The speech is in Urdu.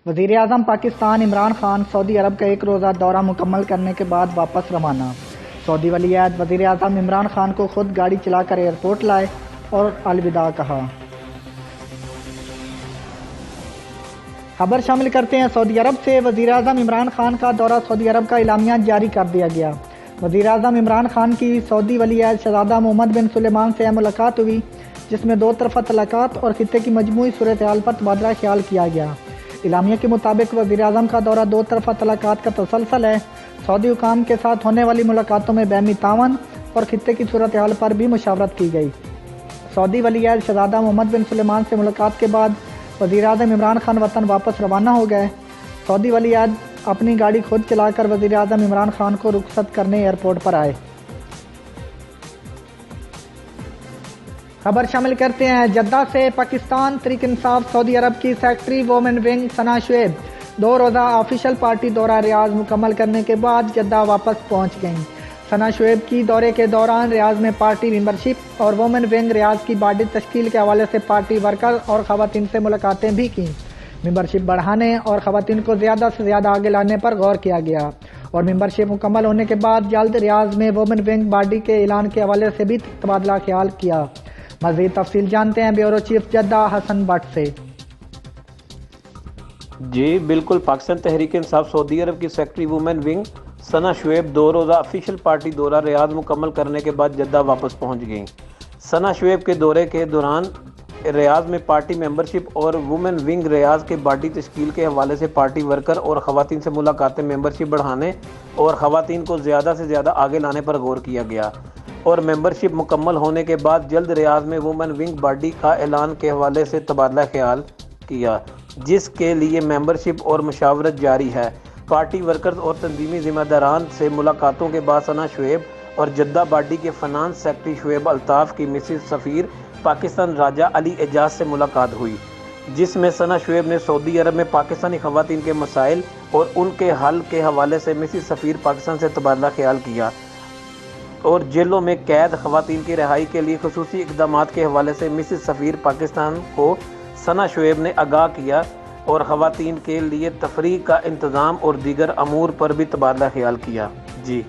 وزیر اعظم پاکستان عمران خان سعودی عرب کا ایک روزہ دورہ مکمل کرنے کے بعد واپس روانہ۔ سعودی ولی عہد وزیر اعظم عمران خان کو خود گاڑی چلا کر ایئرپورٹ لائے اور الوداع کہا۔ خبر شامل کرتے ہیں سعودی عرب سے۔ وزیر اعظم عمران خان کا دورہ سعودی عرب کا اعلامیہ جاری کر دیا گیا۔ وزیر اعظم عمران خان کی سعودی ولی عہد شہزادہ محمد بن سلمان سے ملاقات ہوئی، جس میں دو طرفہ تعلقات اور خطے کی مجموعی صورتحال پر تبادلہ خیال کیا گیا۔ اعلامیہ کے مطابق وزیر اعظم کا دورہ دو طرفہ تعلقات کا تسلسل ہے۔ سعودی حکام کے ساتھ ہونے والی ملاقاتوں میں باہمی تعاون اور خطے کی صورتحال پر بھی مشاورت کی گئی۔ سعودی ولی عہد شہزادہ محمد بن سلمان سے ملاقات کے بعد وزیر اعظم عمران خان وطن واپس روانہ ہو گئے۔ سعودی ولی عہد اپنی گاڑی خود چلا کر وزیر اعظم عمران خان کو رخصت کرنے ایئرپورٹ پر آئے۔ خبر شامل کرتے ہیں جدہ سے۔ پاکستان تحریک انصاف سعودی عرب کی secretary women wing Sana Shoaib 2 روزہ آفیشل پارٹی دورہ ریاض مکمل کرنے کے بعد جدہ واپس پہنچ گئیں۔ ثنا شعیب کی دورے کے دوران ریاض میں پارٹی ممبرشپ اور وومن ونگ ریاض کی باڈی تشکیل کے حوالے سے پارٹی ورکر اور خواتین سے ملاقاتیں بھی کیں۔ ممبرشپ بڑھانے اور خواتین کو زیادہ سے زیادہ آگے لانے پر غور کیا گیا اور ممبرشپ مکمل ہونے کے بعد جلد ریاض میں وومن ونگ باڈی کے اعلان کے حوالے سے بھی تبادلہ خیال کیا۔ مزید تفصیل جانتے ہیں bureau chief Jeddah Hassan Butt سے۔ جی بالکل، پاکستان تحریک انصاف سعودی عرب کی secretary women wing Sana Shoaib 2 روزہ آفیشل پارٹی دورہ ریاض مکمل کرنے کے بعد جدہ واپس پہنچ گئیں۔ ثنا شعیب کے دورے کے دوران ریاض میں پارٹی ممبرشپ اور وومن ونگ ریاض کے باڈی تشکیل کے حوالے سے پارٹی ورکر اور خواتین سے ملاقاتیں، ممبرشپ بڑھانے اور خواتین کو زیادہ سے زیادہ آگے لانے پر غور کیا گیا اور ممبرشپ مکمل ہونے کے بعد جلد ریاض میں وومن ونگ باڈی کا اعلان کے حوالے سے تبادلہ خیال کیا، جس کے لیے ممبرشپ اور مشاورت جاری ہے۔ پارٹی ورکرز اور تنظیمی ذمہ داران سے ملاقاتوں کے بعد ثنا شعیب اور جدہ باڈی کے فنانس سیکرٹری شعیب الطاف کی مسز سفیر پاکستان راجہ علی اعجاز سے ملاقات ہوئی، جس میں ثنا شعیب نے سعودی عرب میں پاکستانی خواتین کے مسائل اور ان کے حل کے حوالے سے مسز سفیر پاکستان سے تبادلہ خیال کیا اور جیلوں میں قید خواتین کی رہائی کے لیے خصوصی اقدامات کے حوالے سے مسز سفیر پاکستان کو ثنا شعیب نے آگاہ کیا اور خواتین کے لیے تفریح کا انتظام اور دیگر امور پر بھی تبادلہ خیال کیا۔ جی